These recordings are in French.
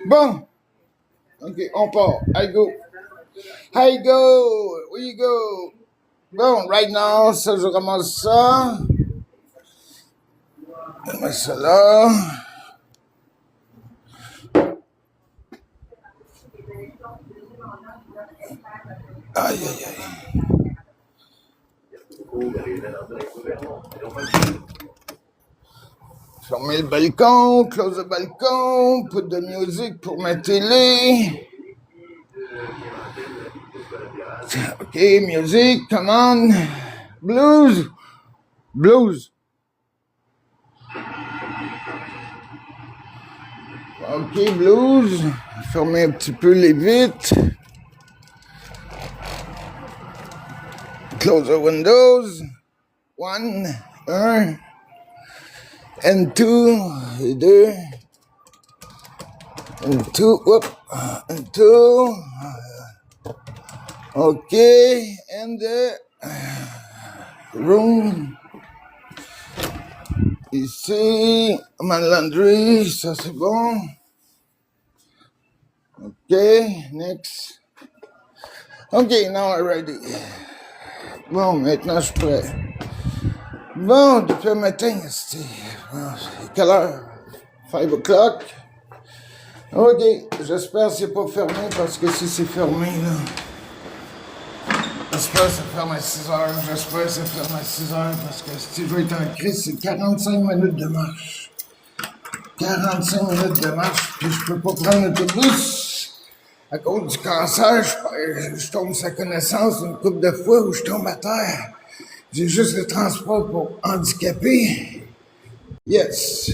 Bon, ok, on part. I go. Where you go? Bon, right now, ça, je ramasse ça. Je mets ça là. Aïe, aïe, aïe. Fermer le balcon, close le balcon, put de musique pour ma télé. Ok, music, come on. Blues. Ok, blues. Fermer un petit peu les vitres. Close the windows. 1, and 2, 2, and 2, whoop, and 2. Okay, and the room. Ici, ma laundry, ça c'est bon. Okay, next. Okay, now I'm ready. Bon, maintenant je suis prêt. Bon, depuis le matin, c'est quelle heure? 5 o'clock. Ok, j'espère que c'est pas fermé parce que si c'est fermé, là. J'espère que ça ferme à 6 heures. J'espère que ça ferme à 6 heures parce que si je veux être en crise, c'est 45 minutes de marche. 45 minutes de marche, puis je peux pas prendre l'autobus. À cause du cancer, je tombe sa connaissance une couple de fois où je tombe à terre. J'ai juste le transport pour handicapés. Yes.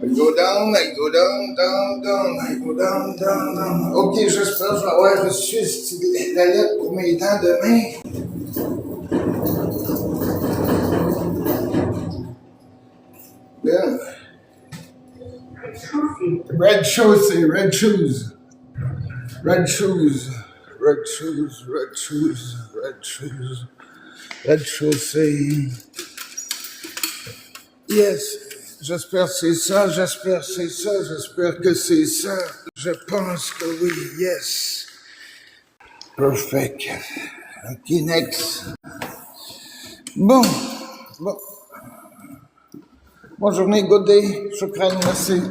I go down. Ok, j'espère que je vais avoir reçu la lettre pour mes dents demain. Yeah. Red shoes. Yes. J'espère que c'est ça. J'espère que c'est ça. Je pense que oui. Yes. Perfect. Ok, next. Bon. Bonne journée, good day. Shukran, merci.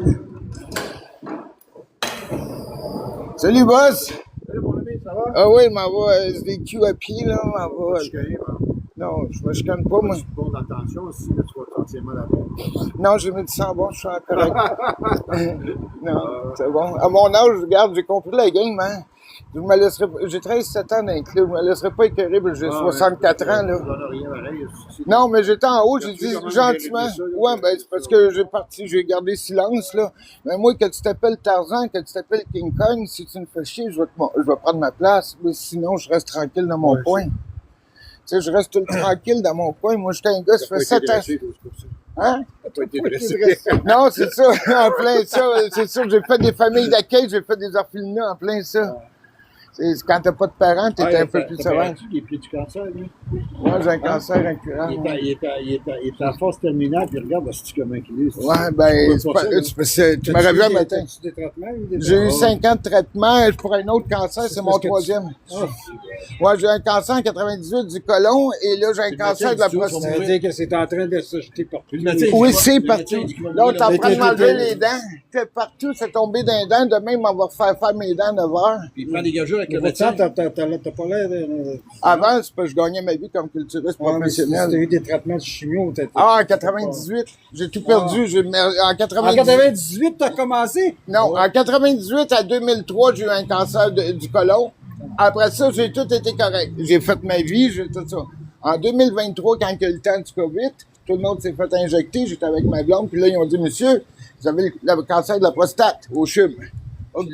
Salut, boss. Salut, mon ami, ça va? Ah oui, ma voix SDQ à pied, là, ma voix. Je suis hein? Non, je me chicane pas, moi. Tu te portes attention aussi, là, tu vas entièrement la peine. Non, j'ai mis du sang bon, je suis en correct. Non, c'est bon. À mon âge, regarde, j'ai compris la game, hein. Je me laisserai, j'ai 13-7 ans dans les clubs, je me laisserai pas écœurer, j'ai 64 ans, là. Ça donne rien, pareil. Non, mais j'étais en haut, j'ai As-tu dit comment gentiment. gérer ça, là? Ouais, ben, c'est parce que j'ai parti, j'ai gardé silence, là. Mais moi, que tu t'appelles Tarzan, que tu t'appelles King Kong, si tu me fais chier, je vais prendre ma place. Mais sinon, je reste tranquille dans mon coin. Tu sais, je reste tout tranquille dans mon coin. Moi, j'étais un gars, ça fait 7 ans. Hein? T'as pas été dressé. Non, c'est ça, en plein ça. C'est ça, j'ai fait des familles d'accueil, j'ai fait des orphelinats en plein ça. C'est quand t'as pas de parents, t'es un peu plus sauvage. Il est pris du cancer, lui. Moi, j'ai un cancer incurable. Il est en phase terminale, puis regarde, c'est comment il est. Ouais, ben, tu m'aurais vu un matin. As-tu des traitements? J'ai eu 5 ans de traitement pour un autre cancer, c'est mon troisième. Ouais, j'ai eu un cancer en 98 du côlon, et là, j'ai un cancer de la prostate. Ça veut dire que c'est en train de se jeter partout. Oui, c'est partout. Là, on est en train de m'enlever les dents. C'est partout, c'est tombé dans les dents. Demain, on va faire mes dents 9 heures. Puis il prend des gageures avec le médecin. T'as pas l'air de... Avant, c'est parce que je gagnais ma vie comme culturiste professionnel. Tu as eu des traitements de chimio. Ah, en 98, j'ai tout perdu. En 98, t'as commencé? Non, en 98 à 2003, j'ai eu un cancer du côlon. Après ça, j'ai tout été correct. J'ai fait ma vie, j'ai tout ça. En 2023, quand il y a eu le temps du COVID, tout le monde s'est fait injecter. J'étais avec ma blonde, puis là, ils ont dit, monsieur, vous avez le cancer de la prostate au CHUM. OK.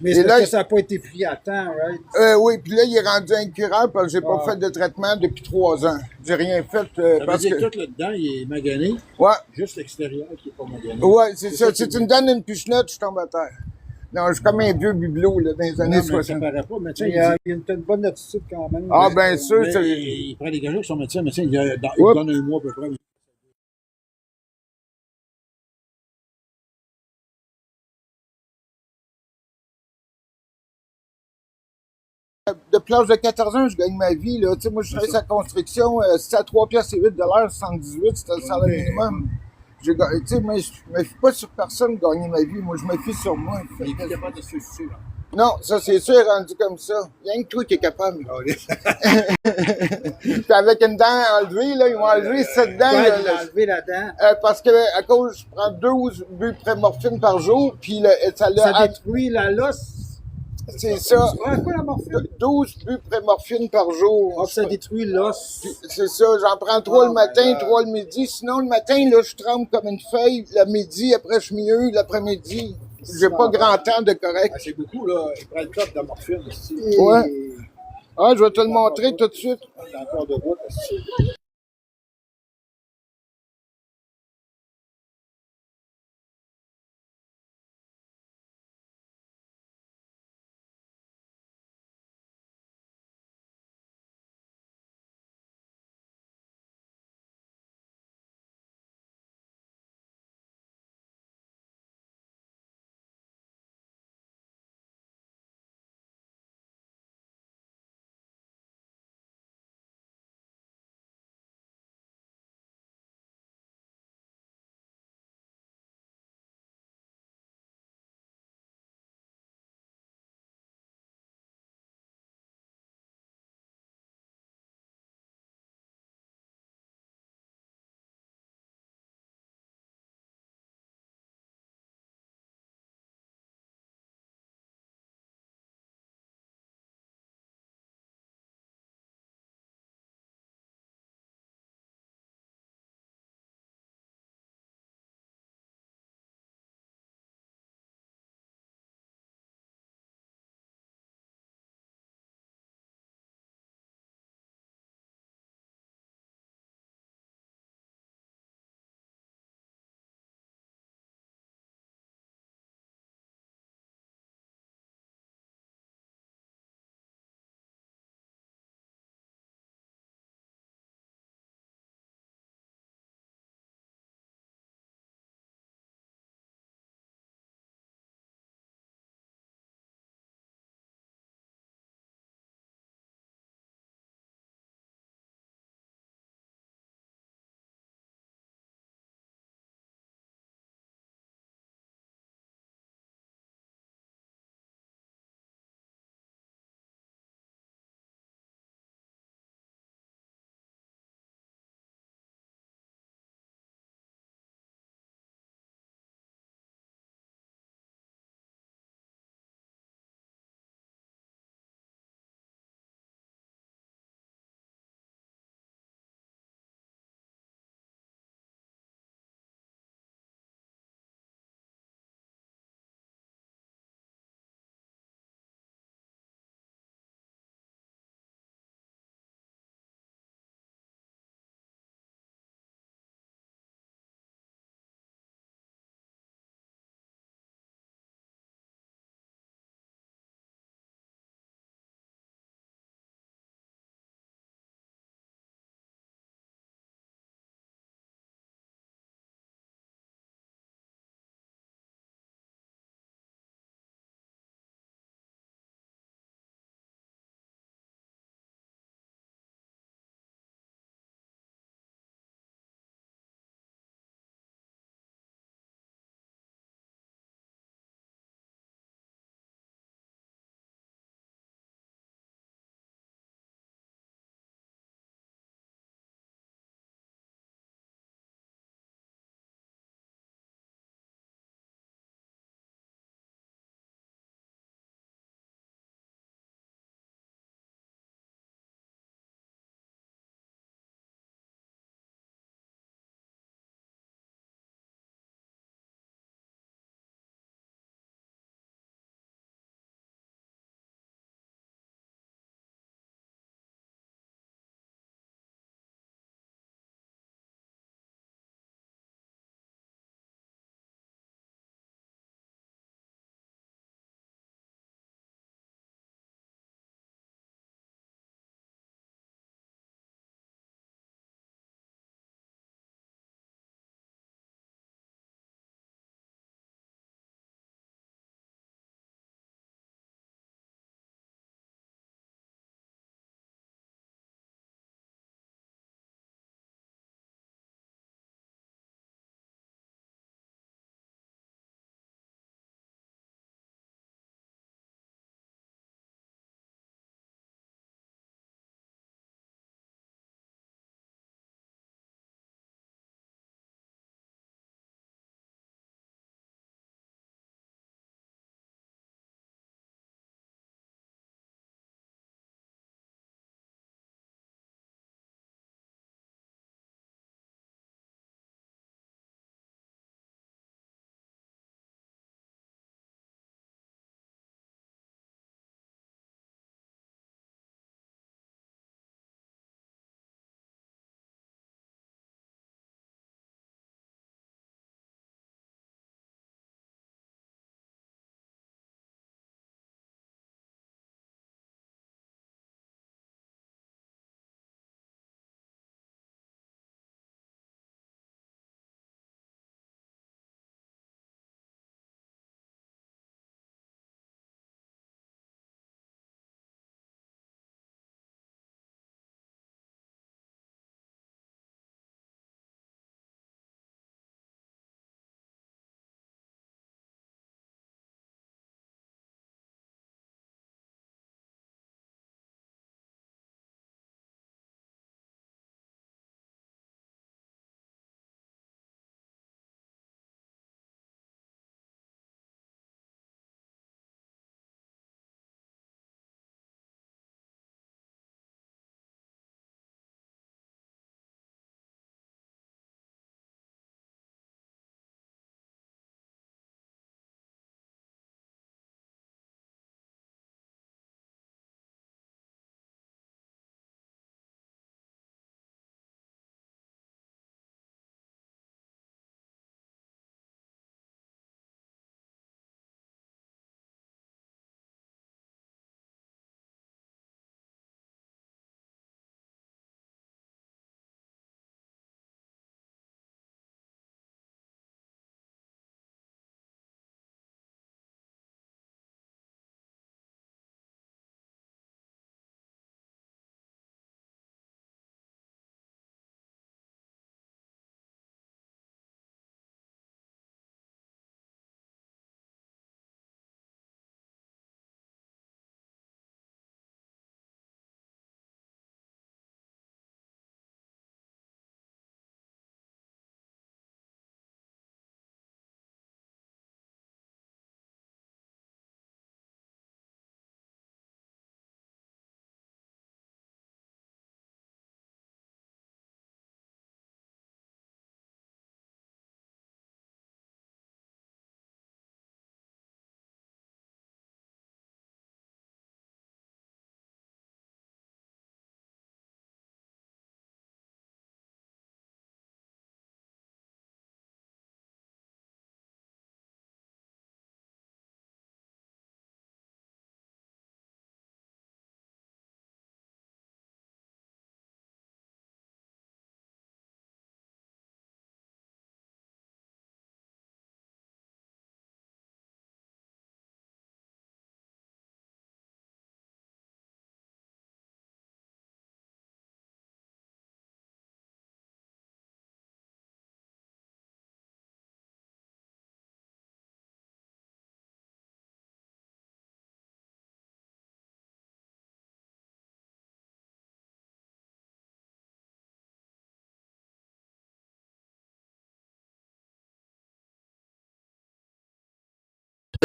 Mais c'est parce que ça n'a pas été pris à temps, right? Oui, puis là, il est rendu incurable parce que j'ai pas fait de traitement depuis 3 ans. J'ai rien fait parce que tout le dedans, il est magané. Ouais. Juste l'extérieur qui n'est pas magané. Ouais, c'est ça. Si tu me donnes une pichenotte, je tombe à terre. Non, je suis comme un vieux bibelot là, dans les années 60. Ça paraît pas, mais tiens, il a une bonne attitude quand même. Ah, bien sûr. Il prend des gageures avec son médecin, il donne un mois à peu près. De plage de 14 ans, je gagne ma vie. Là. Tu sais, moi, je travaille sur la construction. C'était à 3 piastres et 8 $, c'était le salaire minimum. Tu sais, mais je me fie pas sur personne gagner ma vie. Moi, je me fie sur moi. Il est capable de se suicider. Non, ça, c'est sûr, rendu comme ça. Il y a un que toi qui est capable. Puis avec une dent enlevée, là, ils m'ont enlevé 7 dents. Ouais, ils ont enlevé la dent. Parce que, à cause, je prends 12 buprenorphine par jour, puis ça détruit la l'os. C'est ça. Quoi la morphine? 12 buprenorphine par jour. Ah, ça détruit l'os. C'est ça, j'en prends 3 le matin, 3 le midi. Sinon, le matin, là, je tremble comme une feuille. Le midi, après, je suis mieux. L'après-midi, j'ai pas grand temps de correct. Ah, c'est beaucoup, là. Il prend le top de morphine aussi. Ouais. Ah, je vais te le montrer tout de suite. Encore de bout,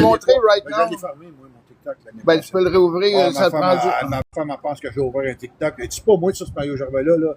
montrer right Ben, now? je l'ai fermé, moi, mon TikTok, l'année Ben, tu passée. peux le réouvrir, Ouais, ça te prend du... ma femme, elle pense que j'ai ouvert un TikTok. Elle dit pas moi, ça, ce Mario Gervais-là, là.